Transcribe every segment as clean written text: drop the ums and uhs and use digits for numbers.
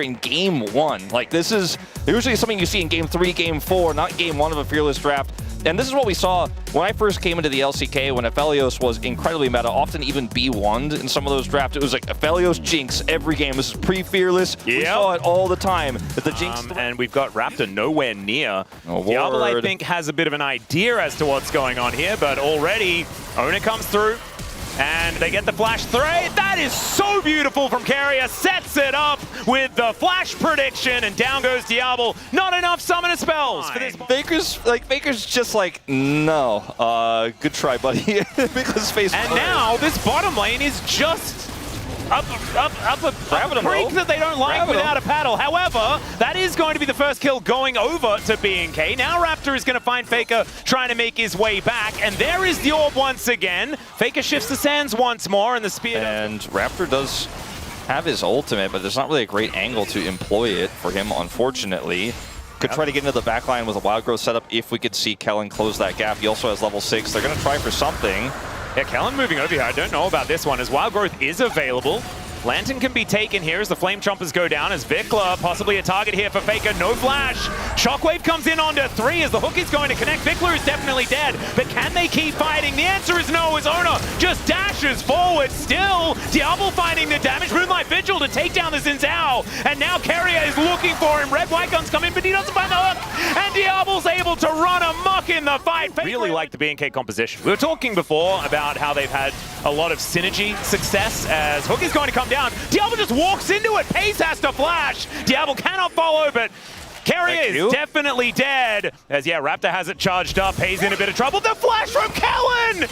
in game 1. Like, this is usually something you see in game 3, game 4, not game 1 of a Fearless draft. And this is what we saw when I first came into the LCK, when Aphelios was incredibly meta, often even B1'd in some of those drafts. It was like Aphelios Jinx every game. This is pre-Fearless. Yep. We saw it all the time. That the Jinx and we've got Raptor nowhere near. Diablo, I think, has a bit of an idea as to what's going on here, but already Owner comes through. And they get the flash through. That is so beautiful from Kaza. Sets it up with the flash prediction, and down goes Diablo. Not enough summoner spells for this. Faker's just like, no. Good try, buddy. Because face. And now this bottom lane is just up a creek that they don't like without a paddle. However, that is going to be the first kill going over to BNK. Now Raptor is going to find Faker trying to make his way back, and there is the orb once again. Faker shifts the sands once more, and the spear. And Raptor does have his ultimate, but there's not really a great angle to employ it for him, unfortunately. Could try to get into the backline with a wild growth setup if we could see Kellen close that gap. He also has level 6. They're going to try for something. Yeah, Kellen moving over here. I don't know about this one, as Wild Growth is available. Lantern can be taken here as the Flame Chompers go down, as Vikla possibly a target here for Faker. No flash. Shockwave comes in onto 3 as the hook is going to connect. Vikla is definitely dead, but can they keep fighting? The answer is no, as Owner just dashes forward still. Diablo finding the damage. Moonlight Vigil to take down the Xin Zhao, and now Kaza is looking for him. Red White Guns come in, but he doesn't find the hook, and Diablo's able to run amok in the fight. Really like the BNK composition. We were talking before about how they've had a lot of synergy success, as Hook is going to come down. Diablo just walks into it. Pace has to flash. Diablo cannot follow, but Kaza is definitely dead. As, yeah, Raptor has it charged up. Pace in a bit of trouble. The flash from Kellen!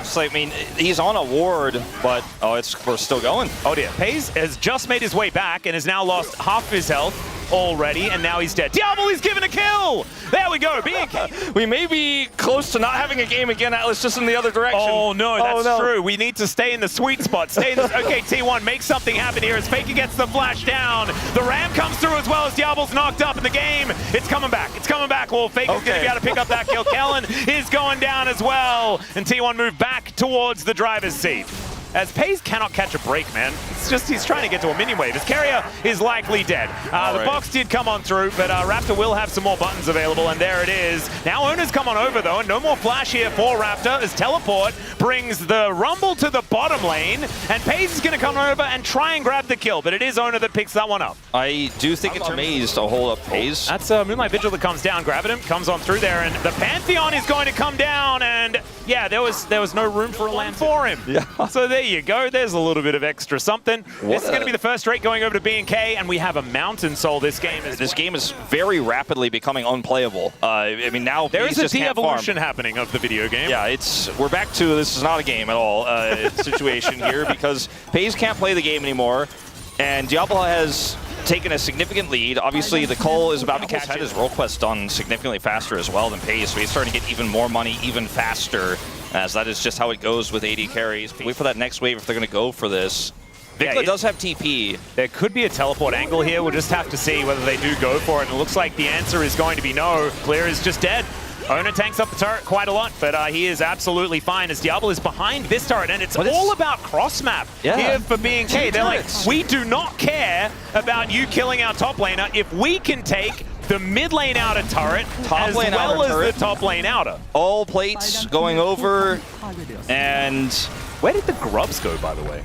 So, I mean, he's on a ward, but, we're still going. Oh, dear. Pace has just made his way back and has now lost half his health already, and now he's dead. Diablo is given a kill! There we go, BNK. We may be close to not having a game again, Atlas, just in the other direction. Oh no, that's true. We need to stay in the sweet spot. Stay in the, okay, T1, make something happen here as Faker gets the flash down. The Ram comes through as well as Diablo's knocked up in the game. It's coming back. It's coming back. Well, Faker's going to be able to pick up that kill. Kellen is going down as well, and T1 move back towards the driver's seat. As Pace cannot catch a break, man. It's just he's trying to get to a mini wave. As Kaza is likely dead. The box did come on through, but Raptor will have some more buttons available, and there it is. Now Owner's come on over, though, and no more flash here for Raptor, as Teleport brings the Rumble to the bottom lane, and Pace is going to come over and try and grab the kill, but it is Owner that picks that one up. I do think it's amazed to hold up Pace. That's Moonlight Vigil that comes down, grabbing him, comes on through there, and the Pantheon is going to come down, and yeah, there was no room for a land for him. Yeah. So there you go. There's a little bit of extra something. This is going to be the first rate going over to BNK, and we have a Mountain Soul this game. This game is very rapidly becoming unplayable. I mean, now there is a de-evolution happening of the video game. Yeah, we're back to this is not a game at all situation here, because Pace can't play the game anymore, and Diablo has taken a significant lead. Obviously, the Cole is about to catch his role quest done significantly faster as well than Pace, so he's starting to get even more money even faster, as that is just how it goes with AD carries. Wait for that next wave if they're going to go for this. Vikla does have TP. There could be a teleport angle here. We'll just have to see whether they do go for it. And it looks like the answer is going to be no. Clear is just dead. Owner tanks up the turret quite a lot, but he is absolutely fine as Diablo is behind this turret, and it's all about cross-map here for BNK. They're like, we do not care about you killing our top laner if we can take the mid lane outer turret as well as the top lane outer. All plates going over, and where did the grubs go, by the way?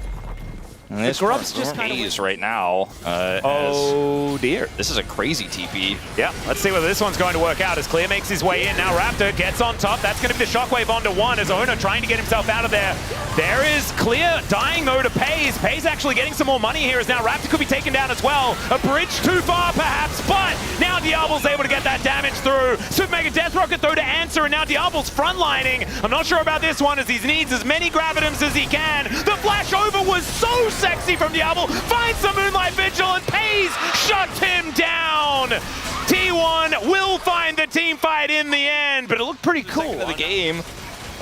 The grubs just kind of right now. Oh dear. This is a crazy TP. Yeah, let's see whether this one's going to work out as Clear makes his way in. Now Raptor gets on top. That's going to be the Shockwave onto 1 as Owner trying to get himself out of there. There is Clear dying though to Paze. Paze actually getting some more money here as now Raptor could be taken down as well. A bridge too far perhaps, but now Diablo's able to get that damage through. Super Mega Death Rocket though to answer, and now Diablo's frontlining. I'm not sure about this one as he needs as many Gravitums as he can. The flash over was so sexy from Diablo, finds the Moonlight Vigil, and Paze shuts him down. T1 will find the team fight in the end, but it looked pretty cool. The game,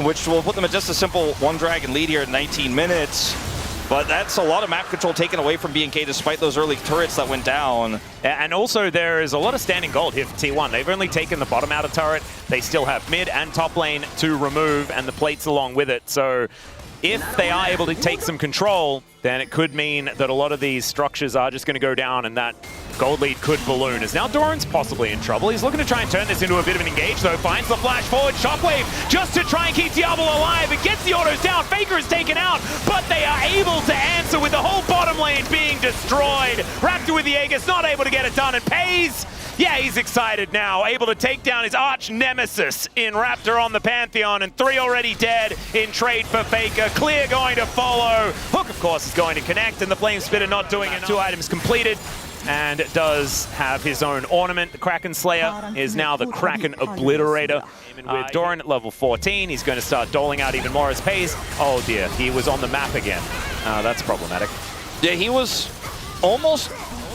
which will put them at just a simple 1 dragon lead here at 19 minutes. But that's a lot of map control taken away from BNK despite those early turrets that went down. And also there is a lot of standing gold here for T1. They've only taken the bottom outer turret. They still have mid and top lane to remove and the plates along with it. So if they are able to take some control, then it could mean that a lot of these structures are just going to go down and that gold lead could balloon. As now Doran's possibly in trouble. He's looking to try and turn this into a bit of an engage, though. Finds the flash forward. Shockwave just to try and keep Diablo alive. It gets the autos down. Faker is taken out, but they are able to answer with the whole bottom lane being destroyed. Raptor with the Aegis, not able to get it done, and Pays. Yeah, he's excited now, able to take down his arch nemesis in Raptor on the Pantheon, and 3 already dead in trade for Faker. Clear going to follow. Hook, of course, is going to connect, and the Flame Spitter not doing enough. 2 items completed, and does have his own ornament. The Kraken Slayer is now the Kraken Obliterator. With Doran at level 14, he's going to start doling out even more as Pays. Oh dear, he was on the map again. That's problematic. Yeah, he was almost...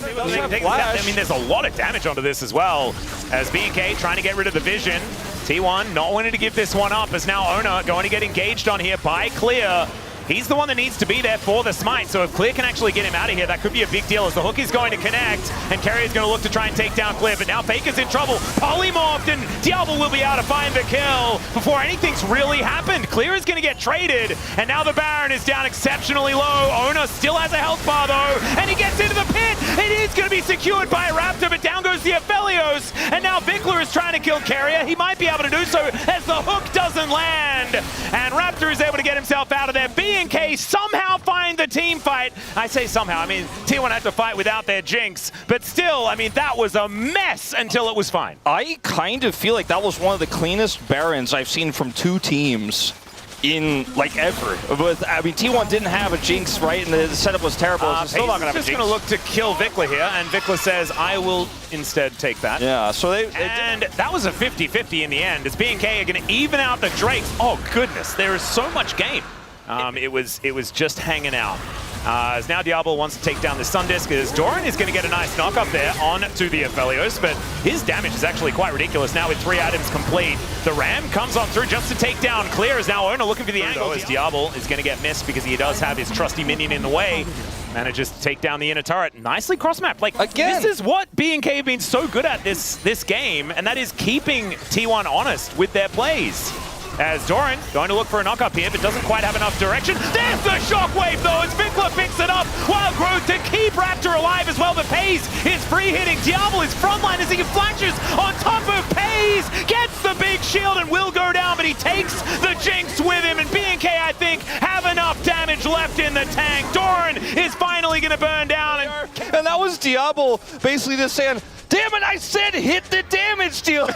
I mean, there's a lot of damage onto this as well, as BNK trying to get rid of the vision. T1 not wanting to give this one up, as now Ona going to get engaged on here by Clear. He's the one that needs to be there for the smite, so if Clear can actually get him out of here, that could be a big deal, as the hook is going to connect, and Carrier's going to look to try and take down Clear, but now Faker's in trouble. Polymorphed, and Diablo will be able to find the kill before anything's really happened. Clear is going to get traded, and now the Baron is down exceptionally low. Ona still has a health bar, though, and he gets into the pit. It is going to be secured by Raptor, but down goes the Aphelios, and now Vinkler is trying to kill Carrier. He might be able to do so, as the hook doesn't land, and Raptor is able to get himself out of there. BNK somehow find the team fight. I say somehow, I mean, T1 had to fight without their Jinx, but still, I mean, that was a mess until it was fine. I kind of feel like that was one of the cleanest Barons I've seen from 2 teams in, like, ever. But, I mean, T1 didn't have a Jinx, right? And the setup was terrible. So still not going to have a Jinx. Just going to look to kill Vinkler here, and Vinkler says, I will instead take that. Yeah, so and that was a 50-50 in the end, as BNK are going to even out the Drakes. Oh, goodness, there is so much game. It was just hanging out. As now Diablo wants to take down the Sun Disc, as Doran is going to get a nice knock up there onto the Aphelios, but his damage is actually quite ridiculous now with 3 items complete. The Ram comes on through just to take down Clear, as now Ona looking for the angle, as Diablo is going to get missed because he does have his trusty minion in the way. Manages to take down the inner turret. Nicely cross-mapped. Like, again, this is what BNK have been so good at this game, and that is keeping T1 honest with their plays. As Doran going to look for a knock-up here, but doesn't quite have enough direction. There's the shockwave, though, as Vinkler picks it up. Wild Growth to keep Raptor alive as well, but Pays is free-hitting. Diablo is frontline as he flashes on top of Pays. Gets the big shield and will go down, but he takes the Jinx with him. And BNK, I think, have enough damage left in the tank. Doran is finally going to burn down. And that was Diablo basically just saying, damn it, I said hit the damage dealer.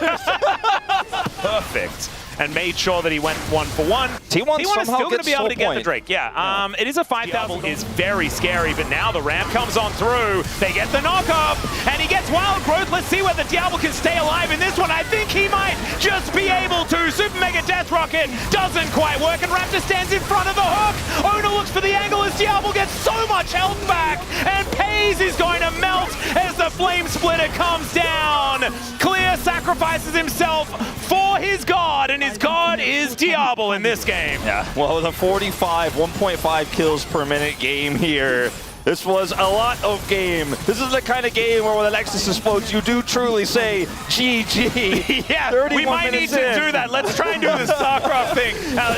Perfect. And made sure that he went 1 for 1. T1 is still going to be able to get the Drake. Yeah, it is a 5,000. Is very scary, but now the Ram comes on through. They get the knock up, and he gets Wild Growth. Let's see whether Diablo can stay alive in this one. I think he might just be able to. Super Mega Death Rocket doesn't quite work, and Raptor stands in front of the hook. Ona looks for the angle as Diablo gets so much health back, and Pays is going to melt as the Flame Splitter comes down. Clear sacrifices himself for his god, and his god is Diablo in this game. Yeah, well, with a 45, 1.5 kills per minute game here, this was a lot of game. This is the kind of game where when the Nexus explodes, you do truly say, GG. Yeah, we might need to do that. Let's try and do the StarCraft thing.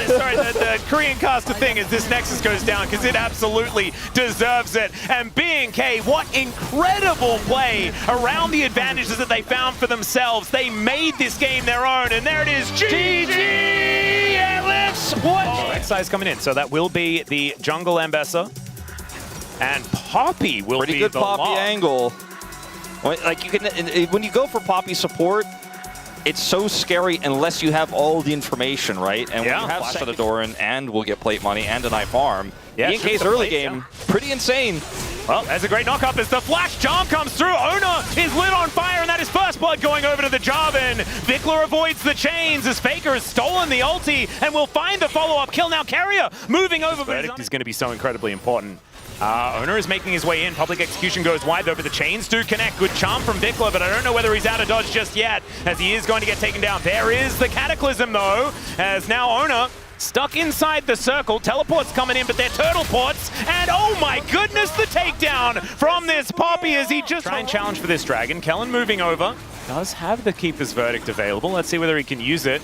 Sorry, the Korean caster thing is this Nexus goes down, because it absolutely deserves it. And BNK, what incredible play around the advantages that they found for themselves. They made this game their own, and there it is, GG! And let's watch. Oh, X-Size coming in, so that will be the jungle Ambessa. And Poppy will pretty be good the Poppy lock. angle. Like you can, when you go for Poppy support, it's so scary unless you have all the information, right? And when you have Flash of the Doran, and we'll get plate money and a Knife Arm. Yeah, BNK's early game, pretty insane. Well, there's a great knock-up as the flash charm comes through. Ona is lit on fire, and that is first blood going over to the Jarvan. Vinkler avoids the chains as Faker has stolen the ulti and will find the follow-up kill. Now Carrier moving over. Verdict is going to be so incredibly important. Ona is making his way in. Public execution goes wide, though, but the chains do connect. Good charm from Vinkler, but I don't know whether he's out of dodge just yet, as he is going to get taken down. There is the Cataclysm, though, as now Ona stuck inside the circle. Teleports coming in, but they're turtle ports. And oh my goodness, the takedown from this Poppy as he just try and challenge for this dragon. Kellen moving over. Does have the Keeper's Verdict available. Let's see whether he can use it.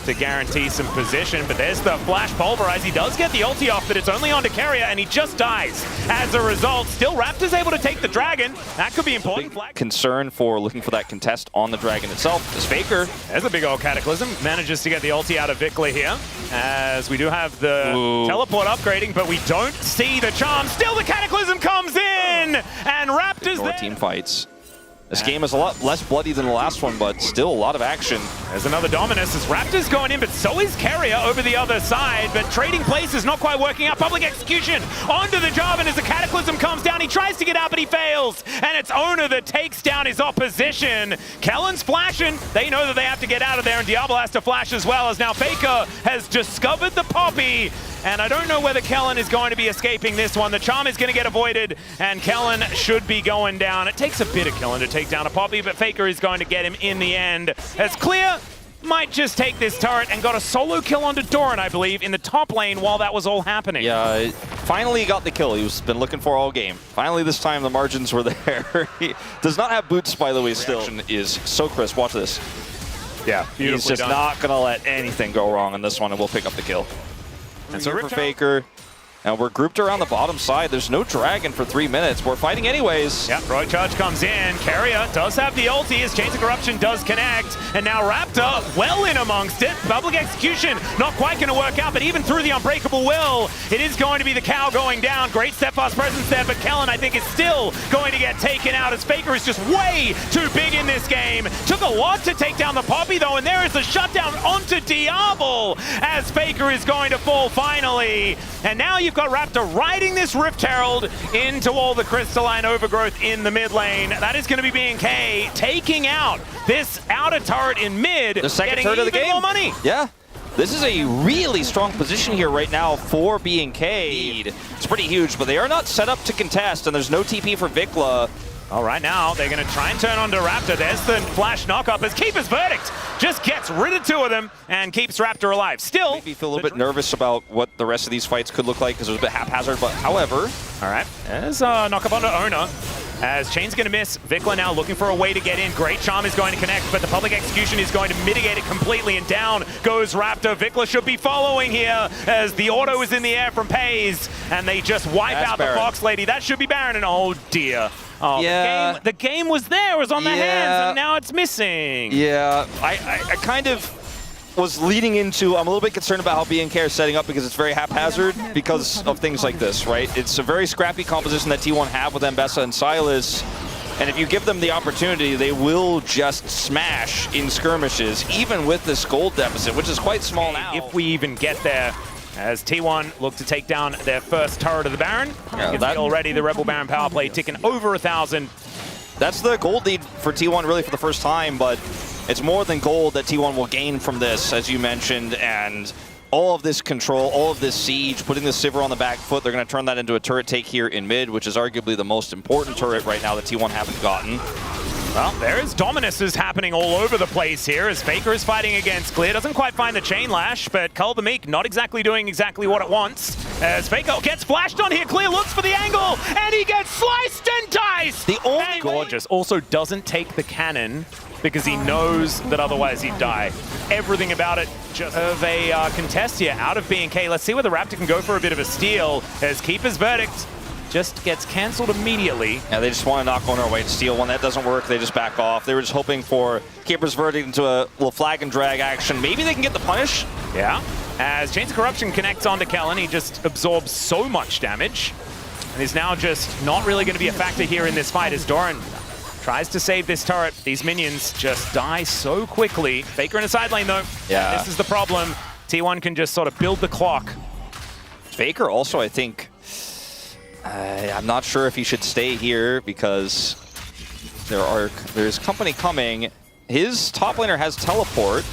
to guarantee some position, but there's the flash pulverize. He does get the ulti off, but it's only on to Carrier, and he just dies. As a result, still Raptor's able to take the Dragon. That could be important. Concern for looking for that contest on the Dragon itself is Faker. There's a big old Cataclysm. Manages to get the ulti out of Vikla here, as we do have the teleport upgrading, but we don't see the charm. Still the Cataclysm comes in, and Raptor's there. Team fights. This game is a lot less bloody than the last one, but still a lot of action. There's another Dominus as Raptor's going in, but so is Carrier over the other side. But trading places not quite working out. Public execution onto the Jarvan as the Cataclysm comes down. He tries to get out, but he fails. And it's Owner that takes down his opposition. Kellen's flashing. They know that they have to get out of there, and Diablo has to flash as well, as now Faker has discovered the Poppy. And I don't know whether Kellen is going to be escaping this one. The charm is going to get avoided, and Kellen should be going down. It takes a bit of Kellen to take down a Poppy, but Faker is going to get him in the end. As Clear might just take this turret and got a solo kill onto Doran, I believe, in the top lane while that was all happening. Yeah, finally he got the kill he's been looking for all game. Finally this time the margins were there. He does not have boots, by the way, still. Is so crisp. Watch this. Yeah, he's just not going to let anything go wrong in this one, and we'll pick up the kill. And so for Faker, and we're grouped around the bottom side. There's no Dragon for 3 minutes. We're fighting anyways. Yep, Roy Charge comes in. Carrier does have the ulti as Chains of Corruption does connect. And now Raptor well in amongst it. Public execution not quite going to work out, but even through the Unbreakable Will, it is going to be the cow going down. Great steadfast presence there, but Kellen, I think, is still going to get taken out as Faker is just way too big in this game. Took a lot to take down the Poppy, though, and there is the shutdown onto Diablo as Faker is going to fall finally. And now you've got Raptor riding this Rift Herald into all the crystalline overgrowth in the mid lane. That is going to be BNK taking out this outer turret in mid, the second getting turret of the game. More money. Yeah. This is a really strong position here right now for BNK. It's pretty huge, but they are not set up to contest, and there's no TP for Vikla. All right, now they're going to try and turn onto Raptor. There's the flash knock-up as Keeper's Verdict just gets rid of two of them and keeps Raptor alive. Still, maybe feel a little bit nervous about what the rest of these fights could look like because it was a bit haphazard, but however. All right, there's a knock-up onto Owner. As Chain's going to miss, Vikla now looking for a way to get in. Great Charm is going to connect, but the public execution is going to mitigate it completely, and down goes Raptor. Vikla should be following here as the auto is in the air from Pays, and they just wipe out the Fox Lady. That should be Baron, and oh dear. Oh, yeah. The game was there, it was on the hands, and now it's missing. Yeah, I kind of was leading into, I'm a little bit concerned about how BNK are setting up because it's very haphazard because of things like this, right? It's a very scrappy composition that T1 have with Mbessa and Silas, and if you give them the opportunity, they will just smash in skirmishes, even with this gold deficit, which is quite small now. If we even get there, as T1 look to take down their first turret of the Baron. Yeah, already the Rebel Baron power play ticking over 1,000. That's the gold lead for T1 really for the first time, but it's more than gold that T1 will gain from this, as you mentioned, and all of this control, all of this siege, putting the Sivir on the back foot, they're going to turn that into a turret take here in mid, which is arguably the most important turret right now that T1 haven't gotten. Well, there is Dominuses happening all over the place here as Faker is fighting against Clear. Doesn't quite find the Chain Lash, but Cull the Meek not exactly doing exactly what it wants. As Faker gets flashed on here, Clear looks for the angle, and he gets sliced and diced! The only gorgeous. Also doesn't take the cannon because he knows that otherwise he'd die. Everything about it just of a contest here out of BNK. Let's see whether Raptor can go for a bit of a steal as Keeper's Verdict just gets cancelled immediately. Yeah, they just want to knock Owner away to steal. When that doesn't work, they just back off. They were just hoping for Keeper's Verdict into a little flag and drag action. Maybe they can get the punish. Yeah, as Chains of Corruption connects onto Kellen, he just absorbs so much damage. And is now just not really going to be a factor here in this fight as Doran tries to save this turret. These minions just die so quickly. Faker in a side lane though. Yeah. This is the problem. T1 can just sort of build the clock. Faker also, I think, I'm not sure if he should stay here because there's company coming. His top laner has teleport.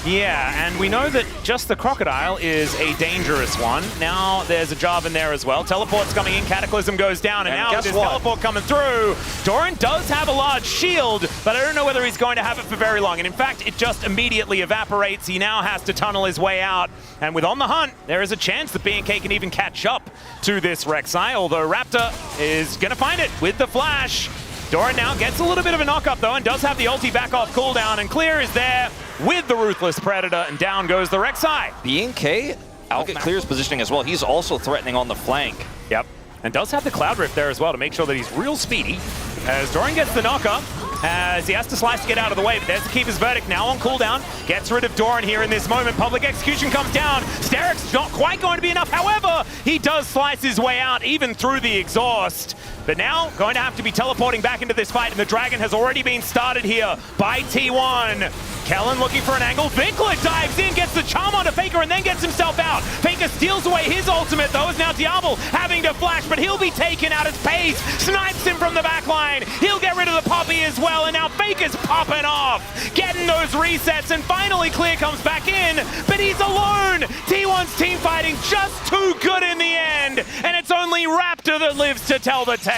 Yeah, and we know that just the Crocodile is a dangerous one. Now there's a Jarvan there as well. Teleport's coming in, Cataclysm goes down, and now with this teleport coming through, Doran does have a large shield, but I don't know whether he's going to have it for very long. And in fact, it just immediately evaporates. He now has to tunnel his way out. And with On the Hunt, there is a chance that BNK can even catch up to this Rek'Sai, although Raptor is going to find it with the flash. Doran now gets a little bit of a knock-up, though, and does have the ulti back off cooldown, and Clear is there with the Ruthless Predator, and down goes the Rek'Sai. BNK, look at Clear's positioning as well. He's also threatening on the flank. Yep, and does have the Cloud Rift there as well to make sure that he's real speedy. As Doran gets the knock-up, as he has to slice to get out of the way, but there's the Keeper's Verdict now on cooldown. Gets rid of Doran here in this moment. Public Execution comes down. SterX's not quite going to be enough. However, he does slice his way out, even through the exhaust. But now, going to have to be teleporting back into this fight, and the Dragon has already been started here by T1. Kellen looking for an angle. Vinkler dives in, gets the charm onto Faker, and then gets himself out. Faker steals away his ultimate, though, as now Diablo having to flash, but he'll be taken out as Paze snipes him from the back line. He'll get rid of the Poppy as well, and now Faker's popping off, getting those resets, and finally Clear comes back in, but he's alone. T1's team fighting just too good in the end, and it's only Raptor that lives to tell the tale.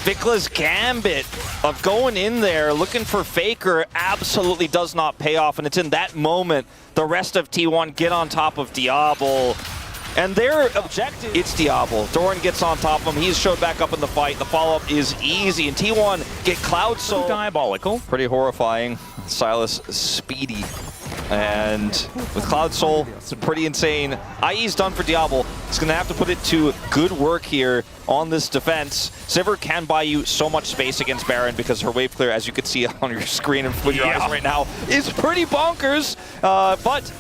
Vikla's gambit of going in there, looking for Faker, absolutely does not pay off, and it's in that moment the rest of T1 get on top of Diablo. And their objective, it's Diablo. Doran gets on top of him. He's showed back up in the fight. The follow-up is easy, and T1 get Cloud Soul. Diabolical. Pretty horrifying. Silas speedy. And with Cloud Soul, it's pretty insane. IE's done for Diablo. He's going to have to put it to good work here on this defense. Sivir can buy you so much space against Baron because her wave clear, as you can see on your screen and with your eyes right now, is pretty bonkers. But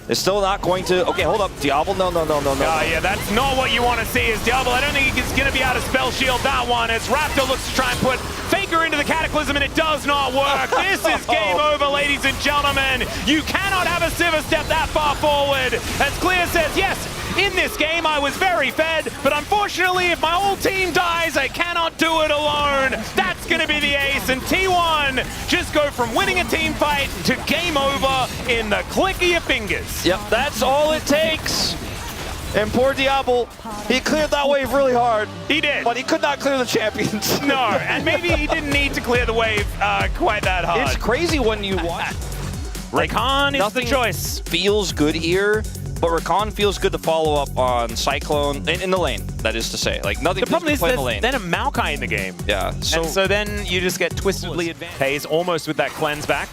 it's still not going to... Okay, hold up. Diablo, no. Yeah, that's not what you want to see is Diablo. I don't think he's going to be able to spell shield that one as Raptor looks to try and put Faker into the Cataclysm, and it does not work. This is game over, ladies and gentlemen. You cannot have a Sivir step that far forward. As Clear says, yes, in this game I was very fed, but unfortunately if my whole team dies, I cannot do it alone. That's going to be the ace, and T1 just go from winning a team fight to game over in the click of your fingers. Yep, that's all it takes. And poor Diablo, he cleared that wave really hard. He did. But he could not clear the champions. No, and maybe he didn't need to clear the wave quite that hard. It's crazy when you watch. Rakan is the choice. Feels good here, but Rakan feels good to follow up on Cyclone in the lane, that is to say. Like, nothing. The problem is in the lane. then a Maokai in the game. Yeah. So then you just get twistedly advanced. Paze almost with that cleanse back.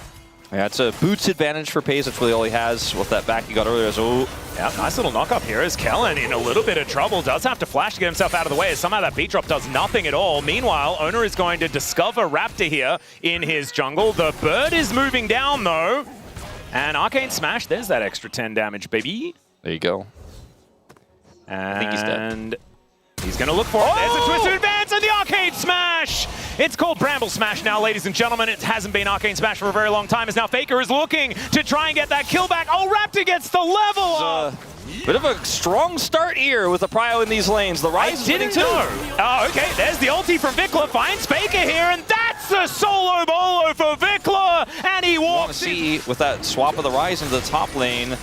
Yeah, it's a boots advantage for Paze. That's really all he has with that back he got earlier. So, yeah, nice little knock up here as Kellen in a little bit of trouble. Does have to flash to get himself out of the way as somehow that beat drop does nothing at all. Meanwhile, Owner is going to discover Raptor here in his jungle. The bird is moving down though. And Arcane Smash, there's that extra 10 damage, baby. There you go. And I think he's dead. He's going to look for it. There's a twisted advance and the Arcane Smash! It's called Bramble Smash now, ladies and gentlemen. It hasn't been Arcane Smash for a very long time, as now Faker is looking to try and get that kill back. Oh, Raptor gets the level up! Bit of a strong start here with the prio in these lanes. The Rise is winning too. Oh, okay. There's the ulti from Vinkler. Finds Faker here, and that's a solo bolo for Vinkler, and he walks in. See with that swap of the Rise into the top lane.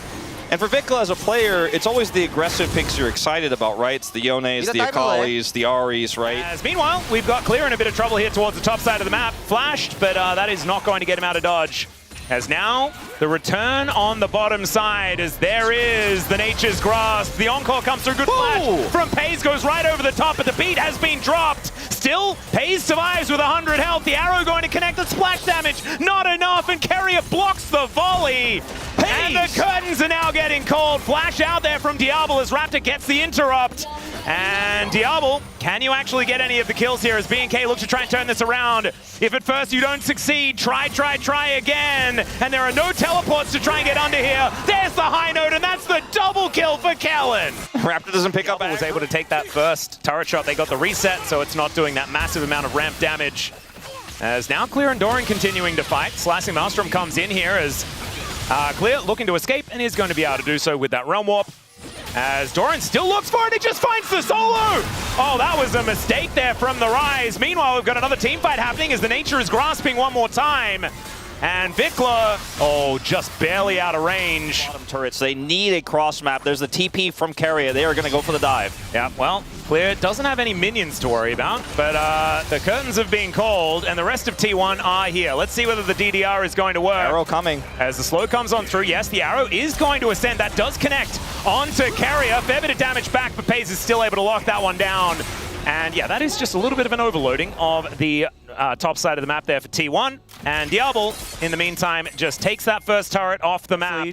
And for Vinkler as a player, it's always the aggressive picks you're excited about, right? It's the Yones, the Akalis, the Aris, right? As meanwhile, we've got Clear in a bit of trouble here towards the top side of the map. Flashed, but that is not going to get him out of dodge. As now, the return on the bottom side, as there is the Nature's Grasp. The encore comes through, good flash from Paze, goes right over the top, but the beat has been dropped. Still, Paze survives with 100 health. The arrow going to connect the splash damage, not enough, and Carrier blocks the volley. And the curtains are now getting called. Flash out there from Diablo as Raptor gets the interrupt. And Diablo, can you actually get any of the kills here as BNK looks to try and turn this around? If at first you don't succeed, try again. And there are no teleports to try and get under here. There's the high note, and that's the double kill for Kellen. Raptor doesn't pick up. Was able to take that first turret shot. They got the reset, so it's not doing that massive amount of ramp damage. As now Clear and Doran continuing to fight. Slicing Maelstrom comes in here as Clear looking to escape, and is going to be able to do so with that Realm Warp. As Doran still looks for it, it just finds the solo! Oh, that was a mistake there from the Rise. Meanwhile, we've got another team fight happening as the Nature is grasping one more time. And Vinkler, oh, just barely out of range. Bottom turrets, they need a cross map. There's the TP from Carrier. They are going to go for the dive. Yeah, well, Clear doesn't have any minions to worry about, but the curtains have been called, and the rest of T1 are here. Let's see whether the DDR is going to work. Arrow coming. As the slow comes on through, yes, the arrow is going to ascend. That does connect onto Carrier. Fair bit of damage back, but Paze is still able to lock that one down. And yeah, that is just a little bit of an overloading of the top side of the map there for T1. And Diablo, in the meantime, just takes that first turret off the map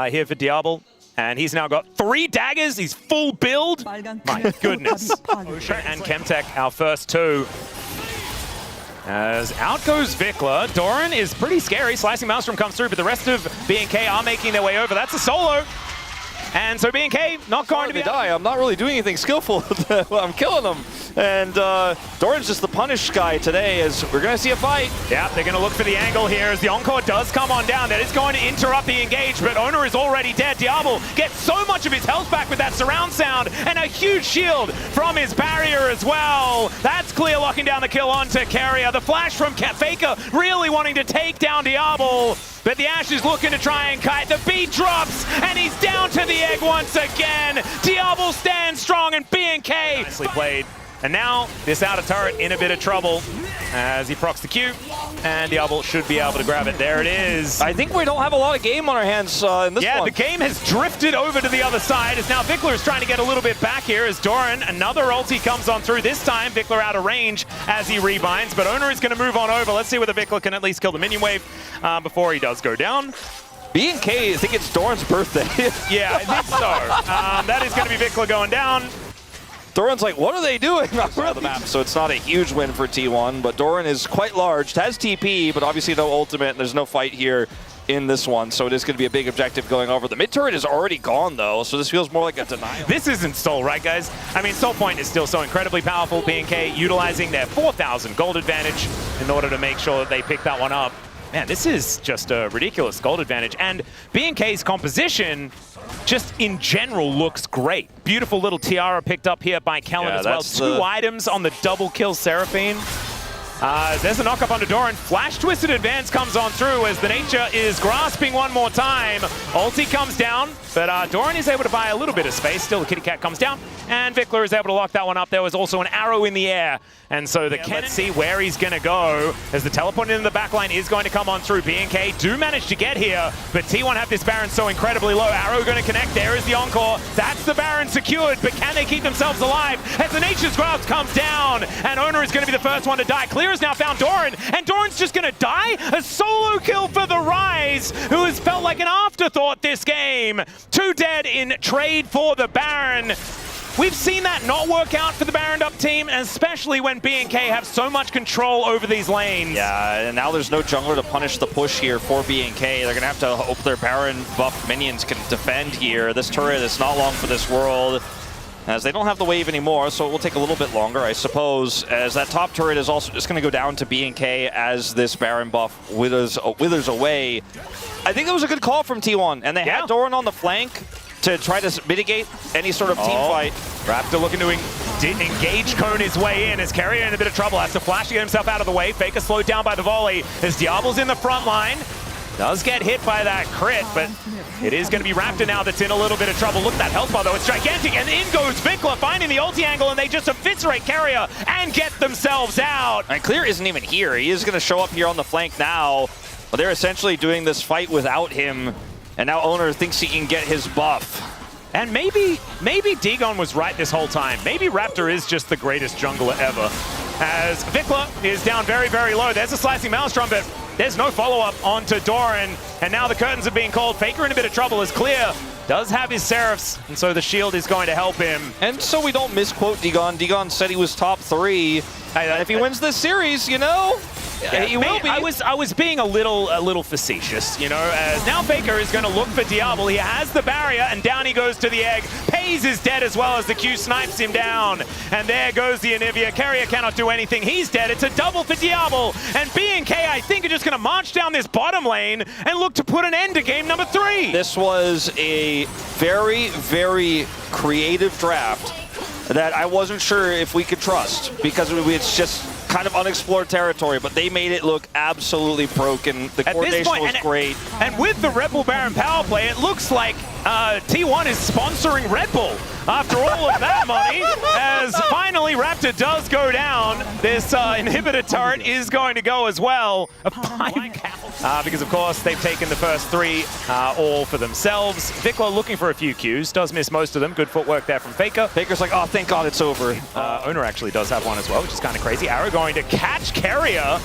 here for Diablo. And he's now got 3 daggers. He's full build. My goodness. Osha and Chemtech, our first 2. As out goes Vikla. Doran is pretty scary. Slicing Maelstrom comes through, but the rest of BNK are making their way over. That's a solo. And so BNK not going to be die. I'm not really doing anything skillful. I'm killing them. And Doran's just the punish guy today, as we're going to see a fight. Yeah, they're going to look for the angle here as the Encore does come on down. That is going to interrupt the engage, but Owner is already dead. Diablo gets so much of his health back with that surround sound and a huge shield from his barrier as well. That's clear, locking down the kill onto Carrier. The flash from Faker really wanting to take down Diablo. But the Ashe is looking to try and kite. The beat drops, and he's down to the egg once again. Diablo stands strong, and BNK nicely played. And now, this outer turret in a bit of trouble as he procs the Q, and Diablo should be able to grab it. There it is. I think we don't have a lot of game on our hands in this one. Yeah, the game has drifted over to the other side as now Vikla is trying to get a little bit back here as Doran, another ulti comes on through. This time, Vikla out of range as he rebinds, but Owner is going to move on over. Let's see whether Vikla can at least kill the minion wave before he does go down. BNK, I think it's Doran's birthday. Yeah, I think so. That is going to be Vikla going down. Doran's like, what are they doing? The map, so it's not a huge win for T1, but Doran is quite large, has TP, but obviously no ultimate, and there's no fight here in this one, so it is going to be a big objective going over. The mid turret is already gone, though, so this feels more like a denial. This isn't Soul, right, guys? I mean, Soul Point is still so incredibly powerful. BNK utilizing their 4,000 gold advantage in order to make sure that they pick that one up. Man, this is just a ridiculous gold advantage, and BNK's composition just in general looks great. Beautiful little tiara picked up here by Kellen as well. 2 items on the double kill Seraphine. There's a knock-up onto Doran. Flash Twisted Advance comes on through as the Nature is grasping one more time. Ulti comes down, but Doran is able to buy a little bit of space. Still, the Kitty Cat comes down, and Vikla is able to lock that one up. There was also an arrow in the air, and so the let's see where he's going to go as the teleport in the backline is going to come on through. BNK do manage to get here, but T1 have this Baron so incredibly low. Arrow going to connect. There is the Encore. That's the Baron secured, but can they keep themselves alive as the Nature's Grasp comes down, and Owner is going to be the first one to die. Clear has now found Doran, and Doran's just going to die. A solo kill for the Rise, who has felt like an afterthought this game. 2 dead in trade for the Baron. We've seen that not work out for the Baron up team, especially when BNK have so much control over these lanes. Yeah, and now there's no jungler to punish the push here for BNK. They're going to have to hope their Baron buff minions can defend here. This turret is not long for this world, as they don't have the wave anymore, so it will take a little bit longer, I suppose, as that top turret is also just going to go down to BNK as this Baron buff withers away. I think it was a good call from T1, and they had Doran on the flank to try to mitigate any sort of team fight. Raptor looking to engage Cone his way in as Carrier in a bit of trouble, has to flash to get himself out of the way. Faker slowed down by the volley as Diablo's in the front line. Does get hit by that crit, but it is going to be Raptor now that's in a little bit of trouble. Look at that health bar, though. It's gigantic, and in goes Vikla, finding the ulti angle, and they just eviscerate Carrier and get themselves out. And Clear isn't even here. He is going to show up here on the flank now, but they're essentially doing this fight without him, and now Owner thinks he can get his buff. And maybe Dagon was right this whole time. Maybe Raptor is just the greatest jungler ever. As Vikla is down very, very low. There's a slicing Maelstrom, but there's no follow-up onto Doran. And now the curtains are being called. Faker in a bit of trouble as Clear does have his Seraphs, and so the shield is going to help him. And so we don't misquote Dagon. Dagon said he was top 3. If he wins this series, you know, he will be. I was being a little facetious, you know, as now Faker is going to look for Diablo. He has the barrier, and down he goes to the egg. Pays is dead as well as the Q snipes him down. And there goes the Anivia. Carrier cannot do anything. He's dead. It's a double for Diablo. And BNK, I think, are just going to march down this bottom lane and look to put an end to game number 3. This was a very, very creative draft that I wasn't sure if we could trust, because it's just kind of unexplored territory, but they made it look absolutely broken. The coordination was great. And with the Red Bull Baron power play, it looks like T1 is sponsoring Red Bull. after all of that money, as finally Raptor does go down. This inhibitor turret is going to go as well. Because, of course, they've taken the first 3 all for themselves. Vikla looking for a few Qs, does miss most of them. Good footwork there from Faker. Faker's like, oh, thank God it's over. Owner actually does have one as well, which is kind of crazy. Arrow going to catch Carrier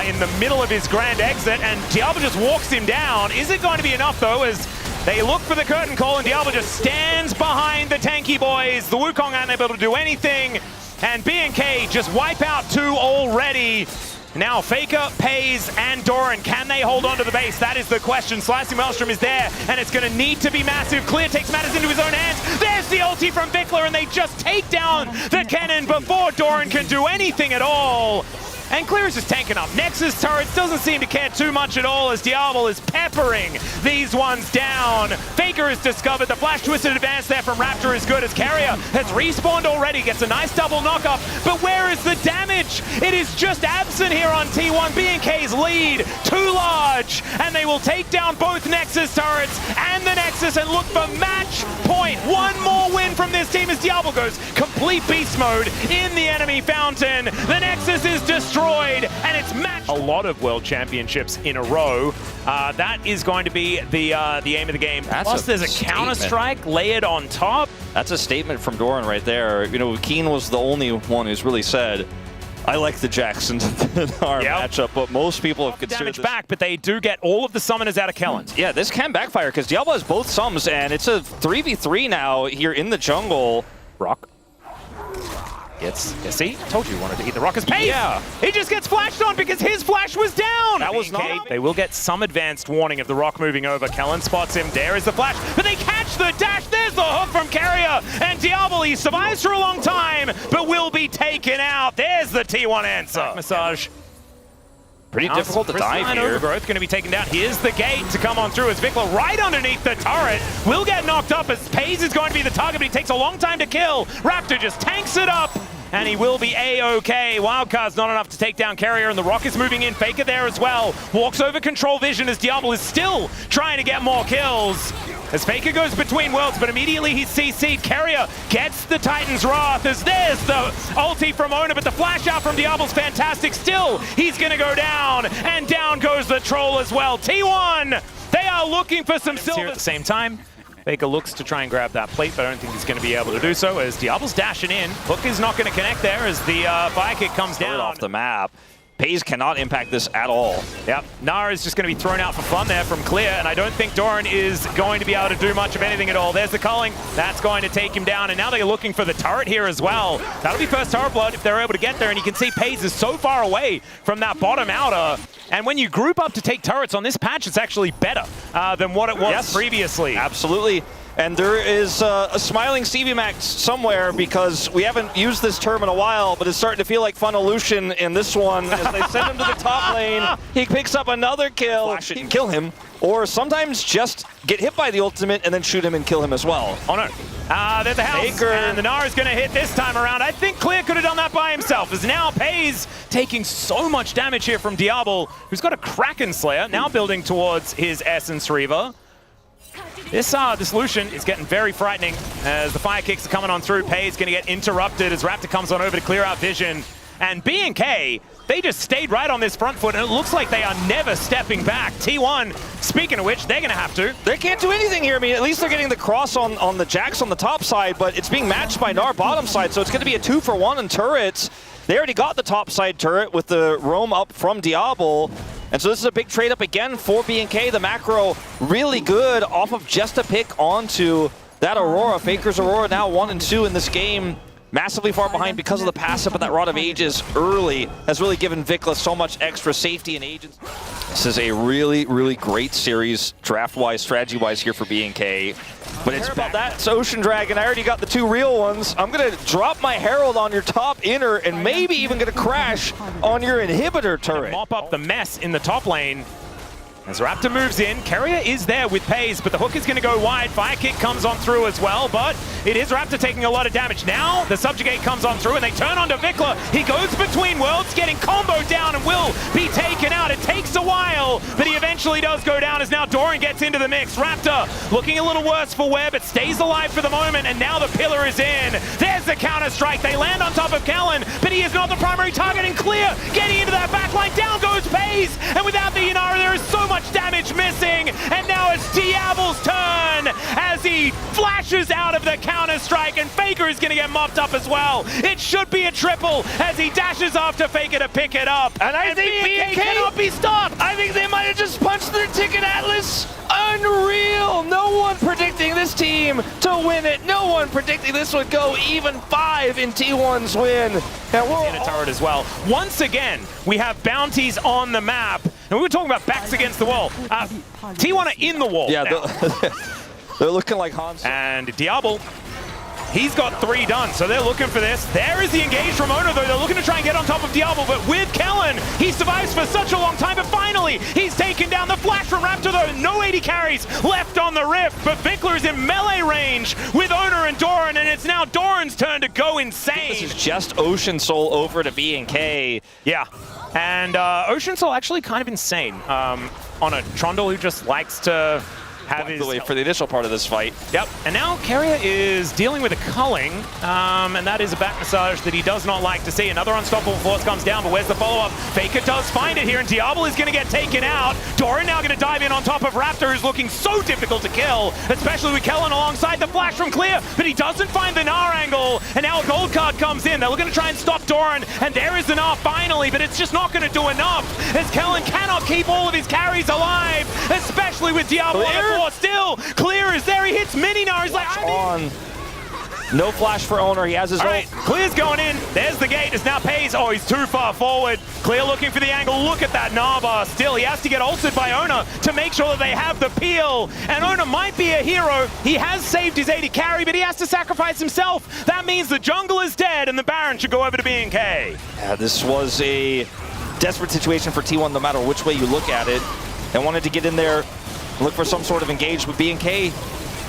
in the middle of his grand exit, and Diablo just walks him down. Is it going to be enough, though, as they look for the curtain call, and Diablo just stands behind the tanky boys. The Wukong aren't able to do anything, and BNK just wipe out 2 already. Now Faker, Pays, and Doran, can they hold on to the base? That is the question. Slicing Maelstrom is there, and it's going to need to be massive. Clear takes matters into his own hands. There's the ulti from Vikla, and they just take down the cannon before Doran can do anything at all. And Clear is just tanking up. Nexus turrets doesn't seem to care too much at all as Diablo is peppering these ones down. Faker is discovered. The flash twisted advance there from Raptor is good as Carrier has respawned already. Gets a nice double knock-up. But where is the damage? It is just absent here on T1. BNK's lead too large. And they will take down both Nexus turrets and the Nexus and look for match point. One more win from this team as Diablo goes complete beast mode in the enemy fountain. The Nexus is destroyed. And it's matched a lot of world championships in a row. That is going to be the aim of the game. Plus, there's a counter-strike layered on top. That's a statement from Doran right there. You know, Keen was the only one who's really said, I like the Jacksons in our matchup, but most people have considered damage back, but they do get all of the summoners out of Kellan. Yeah, this can backfire because Diablo has both sums, and it's a 3v3 now here in the jungle. Rock. See? Told you wanted to eat the rock as Pays. Yeah. He just gets flashed on because his flash was down. That was not. They will get some advanced warning of the rock moving over. Kellan spots him. There is the flash, but they catch the dash. There's the hook from Carrier. And Diablo, he survives for a long time, but will be taken out. There's the T1 answer. Massage. Pretty difficult to dive here. Overgrowth going to be taken down. Here's the gate to come on through as Vikla right underneath the turret will get knocked up as Pays is going to be the target, but he takes a long time to kill. Raptor just tanks it up. And he will be A-OK. Wildcard's not enough to take down Carrier, and the Rock is moving in. Faker there as well. Walks over control vision as Diablo is still trying to get more kills. As Faker goes between worlds, but immediately he's CC'd. Carrier gets the Titan's Wrath as there's the ulti from Owner, but the flash out from Diablo's fantastic. Still, he's going to go down, and down goes the Troll as well. T1, they are looking for some silver. At the same time, Faker looks to try and grab that plate, but I don't think he's going to be able to do so as Diablo's dashing in. Hook is not going to connect there as the fire kick comes down. Off the map. Pays cannot impact this at all. Yep, Nara is just going to be thrown out for fun there from Clear, and I don't think Doran is going to be able to do much of anything at all. There's the culling. That's going to take him down, and now they're looking for the turret here as well. That'll be first turret blood if they're able to get there, and you can see Pays is so far away from that bottom outer. And when you group up to take turrets on this patch, it's actually better than what it was previously. Absolutely. And there is a smiling Stevie Max somewhere because we haven't used this term in a while, but it's starting to feel like Funelution in this one. As they send him to the top lane, he picks up another kill. He can kill him, or sometimes just get hit by the ultimate and then shoot him and kill him as well. Oh no. There's the house, Faker. And the Nara's going to hit this time around. I think Clear could have done that by himself, as now Pays taking so much damage here from Diablo, who's got a Kraken Slayer, now building towards his Essence Reaver. This Lucian is getting very frightening as the fire kicks are coming on through. Pays going to get interrupted as Raptor comes on over to clear out vision. And BNK, they just stayed right on this front foot, and it looks like they are never stepping back. T1, speaking of which, they're going to have to. They can't do anything here. I mean, at least they're getting the cross on the Jax on the top side, but it's being matched by Nar bottom side, so it's going to be a 2-for-1 in turrets. They already got the top side turret with the roam up from Diablo. And so this is a big trade up again for BNK. The macro really good off of just a pick onto that Aurora. Faker's Aurora now 1 and 2 in this game. Massively far behind because of the passive, but that Rod of Ages early has really given Vikla so much extra safety and agents. This is a really, really great series, draft-wise, strategy-wise here for BNK. But it's about that. It's Ocean Dragon. I already got the 2 real ones. I'm going to drop my Herald on your top inner and maybe even going to crash on your inhibitor turret. Mop up the mess in the top lane. As Raptor moves in, Carrier is there with Pays, but the hook is going to go wide. Fire kick comes on through as well, but it is Raptor taking a lot of damage. Now the Subjugate comes on through and they turn onto Vikla. He goes between worlds, getting comboed down and will be taken out. It takes a while, but he eventually eventually does go down as now Doran gets into the mix. Raptor looking a little worse for wear, but stays alive for the moment, and now the pillar is in. There's the counter-strike. They land on top of Kellen, but he is not the primary target, and Clear getting into that backline. Down goes FaZe, and without the Inara, there is so much damage missing, and now it's Diablo's turn as he flashes out of the counter-strike, and Faker is going to get mopped up as well. It should be a triple as he dashes after Faker to pick it up. And I think BNK cannot be stopped. I think they might have just punched their ticket, Atlas. Unreal! No one predicting this team to win it. No one predicting this would go even 5 in T1's win. And we're in a turret as well. Once again, we have bounties on the map. And we were talking about backs against the wall. T1 are in the wall. Yeah, now. they're looking like Hans. And Diablo, he's got 3 done, so they're looking for this. There is the engage from Ono, though. They're looking to try and get on top of Diablo, but with Kellen, he survives for such a long time, but finally, he's taken down the flash from Raptor, though. No 80 carries left on the Rift, but Vickler is in melee range with Ono and Doran, and it's now Doran's turn to go insane. This is just Ocean Soul over to BNK. Yeah, and Ocean Soul actually kind of insane on a Trundle who just likes to have his... for the initial part of this fight. Yep, and now Carrier is dealing with a culling, and that is a back massage that he does not like to see. Another unstoppable force comes down, but where's the follow-up? Faker does find it here, and Diablo is going to get taken out. Doran now going to dive in on top of Raptor, who's looking so difficult to kill, especially with Kellen alongside the flash from Clear, but he doesn't find the Gnar angle, and now a gold card comes in. They're looking to try and stop Doran, and there is the Gnar finally, but it's just not going to do enough, as Kellen cannot keep all of his carries alive, especially with Diablo on the floor. Still, Clear is there. He hits mini Gnar. He's like, on. No flash for Owner. He has his ult. Clear's going in. There's the gate. It's now Pays. Oh, he's too far forward. Clear looking for the angle. Look at that Gnar bar. Still, he has to get ulted by Ona to make sure that they have the peel. And Ona might be a hero. He has saved his 80 carry, but he has to sacrifice himself. That means the jungle is dead, and the Baron should go over to BNK. Yeah, this was a desperate situation for T1, no matter which way you look at it. They wanted to get in there, look for some sort of engage with BNK.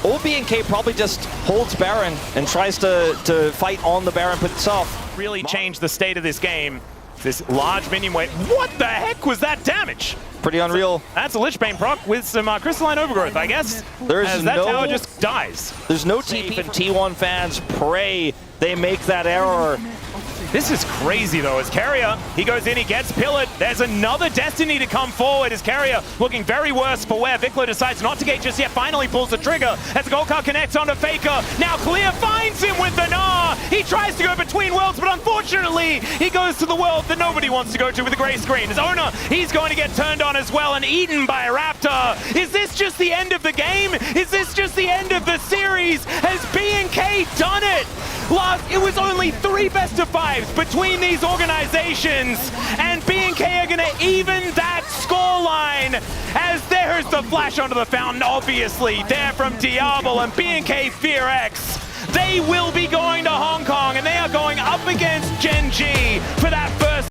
Old BNK probably just holds Baron and tries to fight on the Baron itself. Really changed the state of this game. This large minion wave. What the heck was that damage? Pretty unreal. That's a Lichbane proc with some crystalline overgrowth, I guess. There's that tower just dies. There's no TP, and T1 fans pray they make that error. This is crazy, though, as Carrier, he goes in, he gets pillared. There's another Destiny to come forward as Carrier looking very worse for where Vickler decides not to gate just yet, finally pulls the trigger as the gold card connects onto Faker. Now Clear finds him with the Gnar. He tries to go between worlds, but unfortunately, he goes to the world that nobody wants to go to with the gray screen. His owner, he's going to get turned on as well and eaten by Raptor. Is this just the end of the game? Is this just the end of the series? Has BNK done it? It was only 3 best of 5s between these organizations, and BNK are going to even that scoreline as there's the flash onto the fountain, obviously, there from Diablo and BNK FearX. They will be going to Hong Kong, and they are going up against Gen G for that first